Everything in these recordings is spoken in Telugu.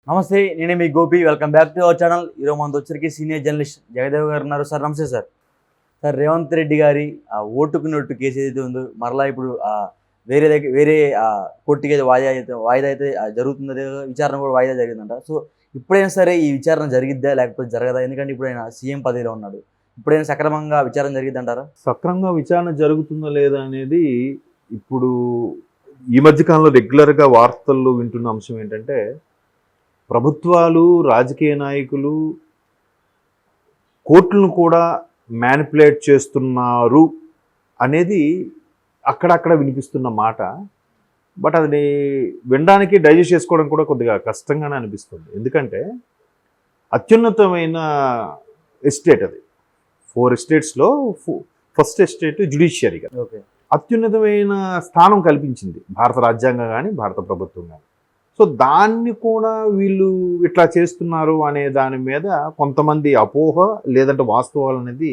నమస్తే, నేనే మీ Gopi. Welcome back to our channel. ఈరోజు మనతో వచ్చరికి సీనియర్ జర్నలిస్ట్ జగదేవ్ గారు ఉన్నారు. సార్ నమస్తే సార్. సార్, రేవంత్ రెడ్డి గారి ఓటుకు నోటు కేసు ఏదైతే ఉందో మరలా ఇప్పుడు వేరే కోర్టుకి అయితే వాయిదా అయితే జరుగుతుంది. విచారణ కూడా వాయిదా జరిగిందంట. సో ఇప్పుడైనా సరే ఈ విచారణ జరిగిద్దా లేకపోతే జరగదా? ఎందుకంటే ఇప్పుడైనా సీఎం పదవిలో ఉన్నాడు. ఇప్పుడైనా సక్రమంగా విచారణ జరిగిద్దంటారా? సక్రమంగా విచారణ జరుగుతుందా లేదా అనేది ఇప్పుడు ఈ మధ్యకాలంలో రెగ్యులర్గా వార్తల్లో వింటున్న అంశం ఏంటంటే, ప్రభుత్వాలు, రాజకీయ నాయకులు కోర్టులను కూడా మ్యానిపులేట్ చేస్తున్నారు అనేది అక్కడక్కడ వినిపిస్తున్న మాట. బట్ అది వినడానికి డైజెస్ట్ చేసుకోవడం కూడా కొద్దిగా కష్టంగానే అనిపిస్తుంది. ఎందుకంటే అత్యున్నతమైన ఎస్టేట్ అది. 4 ఎస్టేట్స్లో ఫస్ట్ ఎస్టేట్ జ్యుడిషియరీగా ఓకే, అత్యున్నతమైన స్థానం కల్పించింది భారత రాజ్యాంగం కానీ భారత ప్రభుత్వం కానీ. సో దాన్ని కూడా వీళ్ళు ఇట్లా చేస్తున్నారు అనే దాని మీద కొంతమంది అపోహ లేదంటే వాస్తవాలు అనేది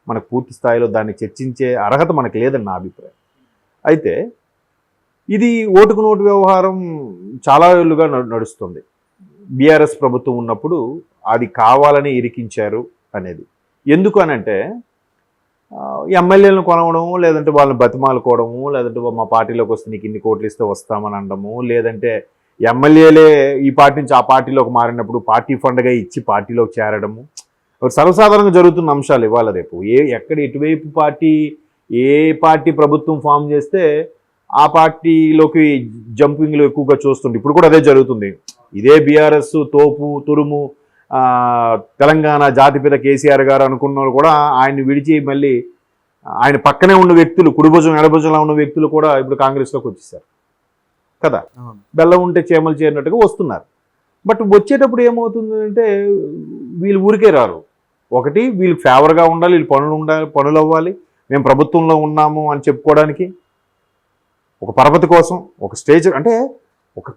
మనకు పూర్తి స్థాయిలో దాన్ని చర్చించే అర్హత మనకు లేదని నా అభిప్రాయం. అయితే ఇది ఓటుకు నోటు వ్యవహారం చాలా ఏళ్ళుగా నడుస్తుంది. బీఆర్ఎస్ ప్రభుత్వం ఉన్నప్పుడు అది కావాలని ఇరికించారు అనేది. ఎందుకు అనంటే ఎమ్మెల్యేలను కొనవడము, లేదంటే వాళ్ళని బతిమాలుకోవడము, లేదంటే మా పార్టీలోకి వస్తే నీకు ఇన్ని కోట్లు ఇస్తే వస్తామని అనడము, లేదంటే ఎమ్మెల్యేలే ఈ పార్టీ నుంచి ఆ పార్టీలోకి మారినప్పుడు పార్టీ ఫండ్గా ఇచ్చి పార్టీలోకి చేరడము సర్వసాధారణంగా జరుగుతున్న అంశాలు. ఇవాళ రేపు ఎక్కడ ఎటువైపు పార్టీ ఏ పార్టీ ప్రభుత్వం ఫామ్ చేస్తే ఆ పార్టీలోకి జంపింగ్లు ఎక్కువగా చూస్తుంది. ఇప్పుడు కూడా అదే జరుగుతుంది. ఇదే బీఆర్ఎస్ తోపు తురుము తెలంగాణ జాతిపిత కేసీఆర్ గారు అనుకున్న వాళ్ళు కూడా ఆయన్ని విడిచి మళ్ళీ ఆయన పక్కనే ఉన్న వ్యక్తులు, కుడిభుజం ఎడభుజంలో ఉన్న వ్యక్తులు కూడా ఇప్పుడు కాంగ్రెస్లోకి వచ్చేసారు కదా. బెల్లం ఉంటే చేమలు చేరినట్టుగా వస్తున్నారు. బట్ వచ్చేటప్పుడు ఏమవుతుందంటే వీళ్ళు ఊరికే రారు. ఒకటి, వీళ్ళు ఫేవర్గా ఉండాలి, వీళ్ళు పనులు అవ్వాలి, మేము ప్రభుత్వంలో ఉన్నాము అని చెప్పుకోవడానికి ఒక పరపతి కోసం ఒక స్టేజ్. అంటే ఒక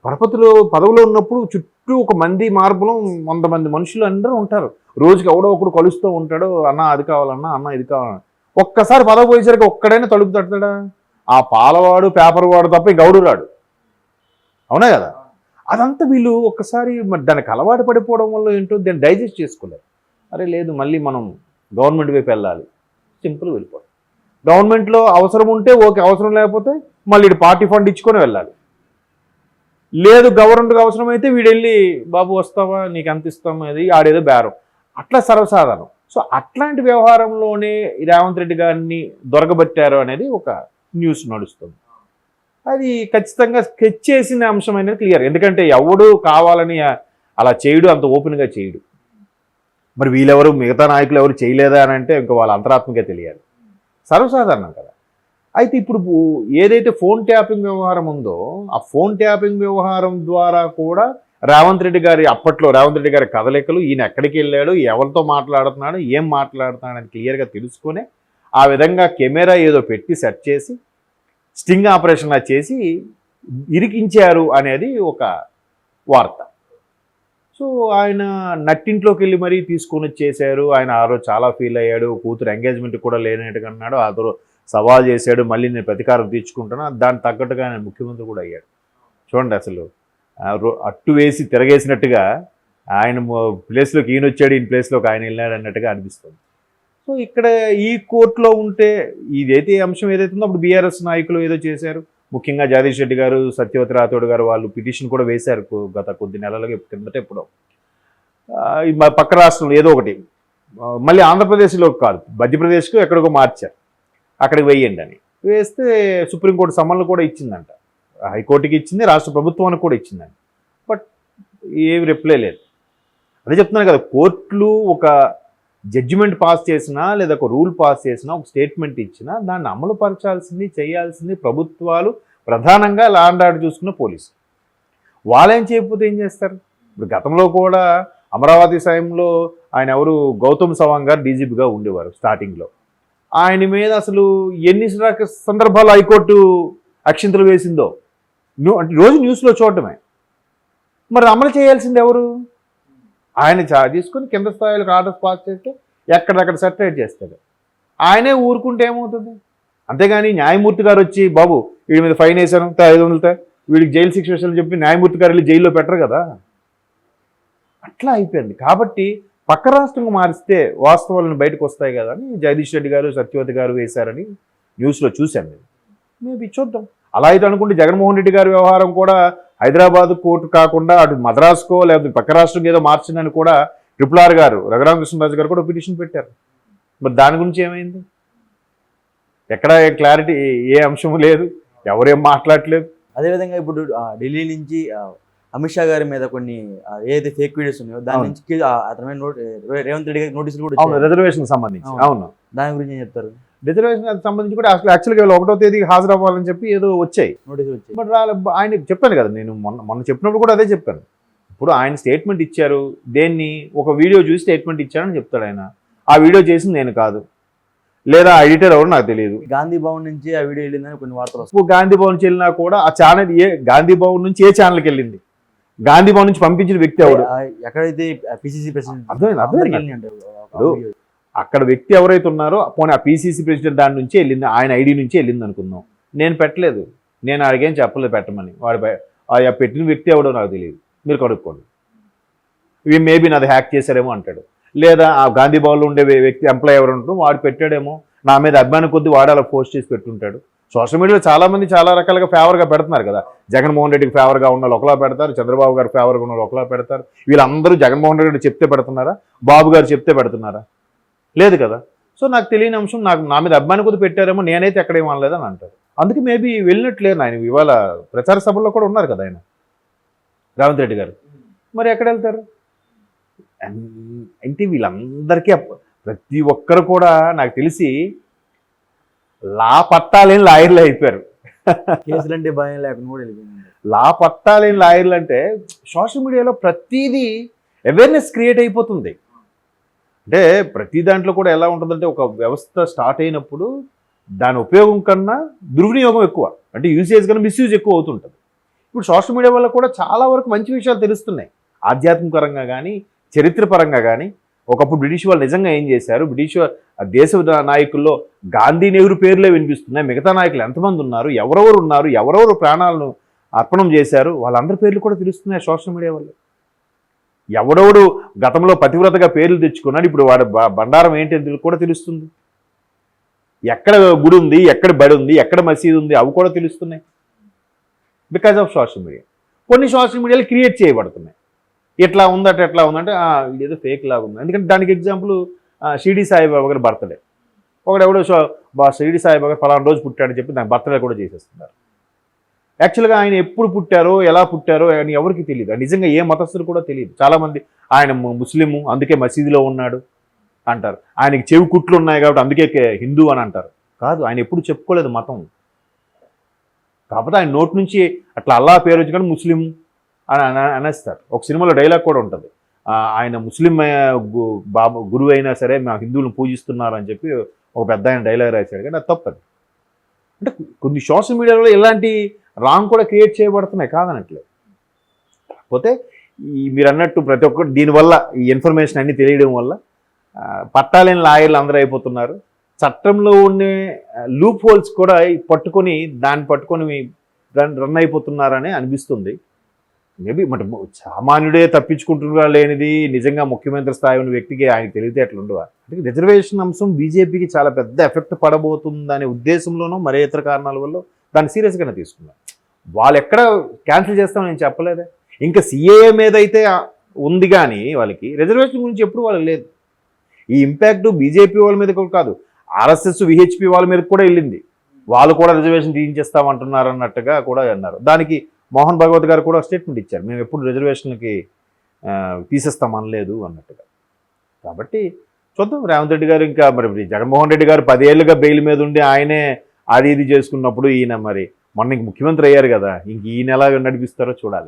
పదవిలో ఉన్నప్పుడు చుట్టూ ఒక మంది మార్పులు 100 మంది మనుషులు అందరూ ఉంటారు. రోజుకి ఎవడో ఒకడు కలుస్తూ ఉంటాడు. అన్న అది కావాలన్నా, అన్న ఇది కావాలన్నా. ఒక్కసారి పదవి పోయేసరికి ఒక్కడైనా తలుపు తడతాడా? ఆ పాలవాడు పేపర్ వాడు తప్ప గౌడు రాడు. అవునా కదా? అదంతా వీళ్ళు ఒక్కసారి మరి దానికి అలవాటు పడిపోవడం వల్ల ఏంటో దాన్ని డైజెస్ట్ చేసుకోలేరు. అరే లేదు, మళ్ళీ మనం గవర్నమెంట్ వైపు వెళ్ళాలి, సింపుల్ వెళ్ళిపోవడం. గవర్నమెంట్లో అవసరం ఉంటే ఓకే, అవసరం లేకపోతే మళ్ళీ ఇటు పార్టీ ఫండ్ ఇచ్చుకొని వెళ్ళాలి. లేదు, గవర్నమెంట్కి అవసరమైతే వీడు వెళ్ళి బాబు వస్తావా, నీకు ఎంత ఇస్తామా, అది ఆడేదో బేరం, అట్లా సర్వసాధారణం. సో అట్లాంటి వ్యవహారంలోనే రేవంత్ రెడ్డి గారిని దొరకబట్టారు అనేది ఒక న్యూస్ నడుస్తుంది. అది ఖచ్చితంగా స్కెచ్ చేసిన అంశం అనేది క్లియర్. ఎందుకంటే ఎవడు కావాలని అలా చేయడు, అంత ఓపెన్గా చేయడు. మరి వీళ్ళెవరు, మిగతా నాయకులు ఎవరు చేయలేదా అని అంటే ఇంకా వాళ్ళ అంతరాత్మకే తెలియాలి. సర్వసాధారణం కదా. అయితే ఇప్పుడు ఏదైతే ఫోన్ ట్యాపింగ్ వ్యవహారం ఉందో ఆ ఫోన్ ట్యాపింగ్ వ్యవహారం ద్వారా కూడా రేవంత్ రెడ్డి గారి కదలికలు, ఈయన ఎక్కడికి వెళ్ళాడు, ఎవరితో మాట్లాడుతున్నాడు, ఏం మాట్లాడుతున్నాడు అని క్లియర్గా తెలుసుకొని ఆ విధంగా కెమెరా ఏదో పెట్టి సెట్ చేసి స్టింగ్ ఆపరేషన్లా చేసి ఇరికించారు అనేది ఒక వార్త. సో ఆయన నట్టింట్లోకి వెళ్ళి మరీ తీసుకొని వచ్చేసారు. ఆయన ఆ రోజు చాలా ఫీల్ అయ్యాడు. కూతురు ఎంగేజ్మెంట్ కూడా లేనట్టుగా అన్నాడు. ఆ రోజు సవాల్ చేశాడు, మళ్ళీ నేను ప్రతీకారం తీర్చుకుంటున్నా. దానికి తగ్గట్టుగా ఆయన ముఖ్యమంత్రి కూడా అయ్యాడు. చూడండి, అసలు అట్టు వేసి తిరగేసినట్టుగా ఆయన ప్లేస్లోకి ఈయన వచ్చాడు, ఈయన ప్లేస్లోకి ఆయన వెళ్ళాడు అన్నట్టుగా అనిపిస్తుంది. సో ఇక్కడ ఈ కోర్టులో ఉంటే ఇదైతే అంశం ఏదైతే ఉందో అప్పుడు బీఆర్ఎస్ నాయకులు ఏదో చేశారు. ముఖ్యంగా జగదీష్ రెడ్డి గారు, సత్యవతి రాథోడ్ గారు వాళ్ళు పిటిషన్ కూడా వేశారు గత కొద్ది నెలలుగా కిందట. ఎప్పుడో పక్క రాష్ట్రంలో ఏదో ఒకటి, మళ్ళీ ఆంధ్రప్రదేశ్లో కాదు మధ్యప్రదేశ్కు ఎక్కడికో మార్చారు, అక్కడికి వేయండి అని వేస్తే సుప్రీంకోర్టు సమన్లు కూడా ఇచ్చిందంట. హైకోర్టుకి ఇచ్చింది, రాష్ట్ర ప్రభుత్వానికి కూడా ఇచ్చిందంట. బట్ ఏమి రిప్లై లేదు. అదే చెప్తున్నాను కదా, కోర్టులు ఒక జడ్జిమెంట్ పాస్ చేసినా లేదా ఒక రూల్ పాస్ చేసినా, ఒక స్టేట్మెంట్ ఇచ్చినా దాన్ని అమలు పరచాల్సింది, చేయాల్సింది ప్రభుత్వాలు, ప్రధానంగా లా అండ్ ఆర్డర్ చూసుకున్న పోలీసు. వాళ్ళేం చేయకపోతే ఏం చేస్తారు? ఇప్పుడు గతంలో కూడా అమరావతి సమయంలో ఆయన ఎవరు, గౌతమ్ సవాంగ్ గారు డీజీపీగా ఉండేవారు స్టార్టింగ్లో. ఆయన మీద అసలు ఎన్ని సందర్భాలు హైకోర్టు అక్షింతలు వేసిందో రోజు న్యూస్లో చూడటమే. మరి అమలు చేయాల్సింది ఎవరు? ఆయన తీసుకొని కింద స్థాయిలకు ఆర్డర్స్ పాస్ చేస్తే ఎక్కడెక్కడ సెటరేట్ చేస్తాడు. ఆయనే ఊరుకుంటే ఏమవుతుంది? అంతేగాని న్యాయమూర్తి గారు వచ్చి బాబు వీడి మీద ఫైన్ వేసాను 500 వీడికి జైలు శిక్ష విషయాలు చెప్పి న్యాయమూర్తి గారు వెళ్ళి జైల్లో పెట్టరు కదా. అట్లా అయిపోయింది. కాబట్టి పక్క రాష్ట్రంగా మారిస్తే వాస్తవాలను బయటకు వస్తాయి కదా అని జగదీష్ రెడ్డి గారు, సత్యవతి గారు వేశారని న్యూస్లో చూశాను నేను. మేబీ చూద్దాం. అలా అయితే అనుకుంటే జగన్మోహన్ రెడ్డి గారి వ్యవహారం కూడా హైదరాబాద్ కోర్టు కాకుండా అటు మద్రాసుకో లేకపోతే పక్క రాష్ట్రం ఏదో మార్చిందని కూడా RRR గారు రఘురామకృష్ణరాజు గారు కూడా పిటిషన్ పెట్టారు. మరి దాని గురించి ఏమైంది? ఎక్కడ క్లారిటీ, ఏ అంశము లేదు, ఎవరేం మాట్లాడలేదు. అదేవిధంగా ఇప్పుడు ఢిల్లీ నుంచి అమిత్ షా గారి మీద కొన్ని ఏదైతే ఫేక్ వీడియోస్ ఉన్నాయో దాని నుంచి అతని మీద రేవంత్ రెడ్డి గారి నోటీసులు కూడా అవును, రిజర్వేషన్ సంబంధించి. అవును, దాని గురించి ఏం చెప్తారు? రిజర్వేషన్ సంబంధించి కూడా అసలు యాక్చువల్గా 1వ తేదీకి హాజరు అవ్వాలని చెప్పి ఏదో వచ్చాయి నోటీసులు వచ్చాయి. బట్ ఆయన చెప్పాను కదా, నేను మొన్న చెప్పినప్పుడు కూడా అదే చెప్పాను. ఇప్పుడు ఆయన స్టేట్మెంట్ ఇచ్చారు, దేన్ని ఒక వీడియో చూసి స్టేట్మెంట్ ఇచ్చారని చెప్తాడు ఆయన. ఆ వీడియో చేసింది నేను కాదు, లేదా ఎడిటర్ ఎవరు నాకు తెలియదు. గాంధీ భవన్ నుంచి ఆ వీడియో వెళ్ళిందని కొన్ని వార్తలు వస్తాయి. గాంధీ భవన్ నుంచి వెళ్ళినా కూడా ఆ ఛానల్ గాంధీ భవన్ నుంచి ఏ ఛానల్కి వెళ్ళింది? గాంధీ భవన్ నుంచి పంపించిన వ్యక్తి ఎవరు? ఎక్కడైతే పిసిసి ప్రెసిడెంట్ అక్కడ వ్యక్తి ఎవరైతే ఉన్నారో పోనీ ఆ పిసిసి ప్రెసిడెంట్ దాని నుంచి వెళ్ళింది, ఆయన ఐడి నుంచి వెళ్ళింది అనుకుందాం. నేను పెట్టలేదు, నేను అడిగేం చెప్పలేదు పెట్టమని. వాడు పెట్టిన వ్యక్తి ఎవడో నాకు తెలియదు, మీరు కనుక్కోండి. ఇవి మేబీ నాది హ్యాక్ చేశారేమో అంటాడు. లేదా ఆ గాంధీ భవన్లో ఉండే వ్యక్తి ఎంప్లాయ్ ఎవరు ఉంటారో వాడు పెట్టాడేమో, నా మీద అభిమానం కొద్దీ వాడు అలా పోస్ట్ చేసి పెట్టుంటాడు. సోషల్ మీడియాలో చాలామంది చాలా రకాలుగా ఫేవర్గా పెడుతున్నారు కదా. జగన్మోహన్ రెడ్డికి ఫేవర్గా ఉన్న వాళ్ళు ఒకలా పెడతారు, చంద్రబాబు గారు ఫేవర్గా ఉన్న వాళ్ళు ఒకలా పెడతారు. వీళ్ళందరూ జగన్మోహన్ రెడ్డి చెప్తే పెడుతున్నారా, బాబు గారు చెప్తే పెడుతున్నారా? లేదు కదా. సో నాకు తెలియని అంశం, నాకు నా మీద అభిమానం కొద్ది పెట్టారేమో, నేనైతే ఎక్కడేం అనలేదని అంటారు. అందుకే మేబీ వెళ్ళినట్లేరు ఆయన. ఇవాళ ప్రచార సభల్లో కూడా ఉన్నారు కదా ఆయన, రేవంత్ రెడ్డి గారు. మరి ఎక్కడ వెళ్తారు అంటే వీళ్ళందరికీ ప్రతి ఒక్కరు కూడా నాకు తెలిసి లా పట్టాలేని లాయర్లు అయిపోయారు. కేసులంటే భయం లేకుండా కూడా వెళ్ళిపోయింది. లా పట్టాలేని లాయర్లు అంటే సోషల్ మీడియాలో ప్రతిదీ అవేర్నెస్ క్రియేట్ అయిపోతుంది. అంటే ప్రతి దాంట్లో కూడా ఎలా ఉంటుందంటే ఒక వ్యవస్థ స్టార్ట్ అయినప్పుడు దాని ఉపయోగం కన్నా దుర్వినియోగం ఎక్కువ, అంటే యూసేజ్ కన్నా మిస్యూజ్ ఎక్కువ అవుతుంటుంది. ఇప్పుడు సోషల్ మీడియా వల్ల కూడా చాలా వరకు మంచి విషయాలు తెలుస్తున్నాయి, ఆధ్యాత్మికపరంగా కానీ చరిత్రపరంగా కానీ. ఒకప్పుడు బ్రిటిష్ వాళ్ళు నిజంగా ఏం చేశారు, బ్రిటిష్ దేశ నాయకుల్లో గాంధీ నెహ్రూ పేర్లే వినిపిస్తున్నాయి. మిగతా నాయకులు ఎంతమంది ఉన్నారు, ఎవరెవరు ఉన్నారు, ఎవరెవరు ప్రాణాలను అర్పణం చేశారు, వాళ్ళందరి పేర్లు కూడా తెలుస్తున్నాయి సోషల్ మీడియా వల్ల. ఎవడెవడు గతంలో పతివ్రతగా పేర్లు తెచ్చుకున్నాడు, ఇప్పుడు వాడు బండారం ఏంటి కూడా తెలుస్తుంది. ఎక్కడ గుడి ఉంది, ఎక్కడ బడి ఉంది, ఎక్కడ మసీదు ఉంది, అవి కూడా తెలుస్తున్నాయి బికాజ్ ఆఫ్ సోషల్ మీడియా. కొన్ని సోషల్ మీడియాలు క్రియేట్ చేయబడుతున్నాయి. ఎట్లా ఉందట, ఎట్లా ఉందంటే ఇదేదో ఫేక్ లాగా ఉంది. ఎందుకంటే దానికి ఎగ్జాంపుల్ షిరిడి సాయిబాబా గారి బర్త్డే. ఒకడెవడో షిరిడి సాయిబాబా గారు ఫలానా రోజు పుట్టాడని చెప్పి దాని బర్త్డే కూడా చేసేస్తున్నారు. యాక్చువల్గా ఆయన ఎప్పుడు పుట్టారో, ఎలా పుట్టారో అని ఎవరికి తెలియదు. నిజంగా ఏ మతస్థులు కూడా తెలియదు. చాలామంది ఆయన ముస్లిము అందుకే మసీదులో ఉన్నాడు అంటారు, ఆయనకి చెవి కుట్లు ఉన్నాయి కాబట్టి అందుకే హిందూ అని అంటారు. కాదు, ఆయన ఎప్పుడు చెప్పుకోలేదు మతం. కాకపోతే ఆయన నోటి నుంచి అట్లా అల్లా పేరు వచ్చి కానీ ముస్లిం అని అనేస్తారు. ఒక సినిమాలో డైలాగ్ కూడా ఉంటుంది, ఆయన ముస్లిం గురువు అయినా సరే మా హిందువులను పూజిస్తున్నారు అని చెప్పి ఒక పెద్ద ఆయన డైలాగ్ రాశాడు. కానీ అది తప్పదు. అంటే కొన్ని సోషల్ మీడియాలో ఇలాంటి రాంగ్ కూడా క్రియేట్ చేయబడుతున్నాయి, కాదనట్లేదు. కాకపోతే మీరు అన్నట్టు ప్రతి ఒక్కరు దీనివల్ల ఈ ఇన్ఫర్మేషన్ అన్నీ తెలియడం వల్ల పట్టాలేని లాయర్లు అందరూ అయిపోతున్నారు. చట్టంలో ఉండే లూప్ హోల్స్ కూడా పట్టుకొని రన్ అయిపోతున్నారని అనిపిస్తుంది. మేబీ మరి సామాన్యుడే తప్పించుకుంటున్నా లేనిది నిజంగా ముఖ్యమంత్రి స్థాయి ఉన్న వ్యక్తికి ఆయన తెలివితేటలు ఉండవా? అంటే రిజర్వేషన్ అంశం బీజేపీకి చాలా పెద్ద ఎఫెక్ట్ పడబోతుందనే ఉద్దేశంలోనూ మరే ఇతర కారణాల వల్ల దాన్ని సీరియస్గానే తీసుకున్నారు. వాళ్ళు ఎక్కడ క్యాన్సిల్ చేస్తామని నేను చెప్పలేదే. ఇంకా సిఏఏ మీద అయితే ఉంది కానీ వాళ్ళకి రిజర్వేషన్ గురించి ఎప్పుడు వాళ్ళకి లేదు. ఈ ఇంపాక్ట్ బీజేపీ వాళ్ళ మీద కూడా కాదు, ఆర్ఎస్ఎస్ విహెచ్పి వాళ్ళ మీద కూడా వెళ్ళింది. వాళ్ళు కూడా రిజర్వేషన్ తీయించేస్తామంటున్నారు అన్నట్టుగా కూడా అన్నారు. దానికి మోహన్ భగవత్ గారు కూడా స్టేట్మెంట్ ఇచ్చారు, మేము ఎప్పుడు రిజర్వేషన్లకి తీసేస్తామనలేదు అన్నట్టుగా. కాబట్టి చూద్దాం. రేవంత్ రెడ్డి గారు ఇంకా మరి జగన్మోహన్ రెడ్డి గారు 10 ఏళ్ళుగా బెయిల్ మీద ఉండి ఆయనే అది ఇది చేసుకున్నప్పుడు ఈయన మరి మొన్న ముఖ్యమంత్రి అయ్యారు కదా, ఇంక ఈయన ఎలా నడిపిస్తారో చూడాలి.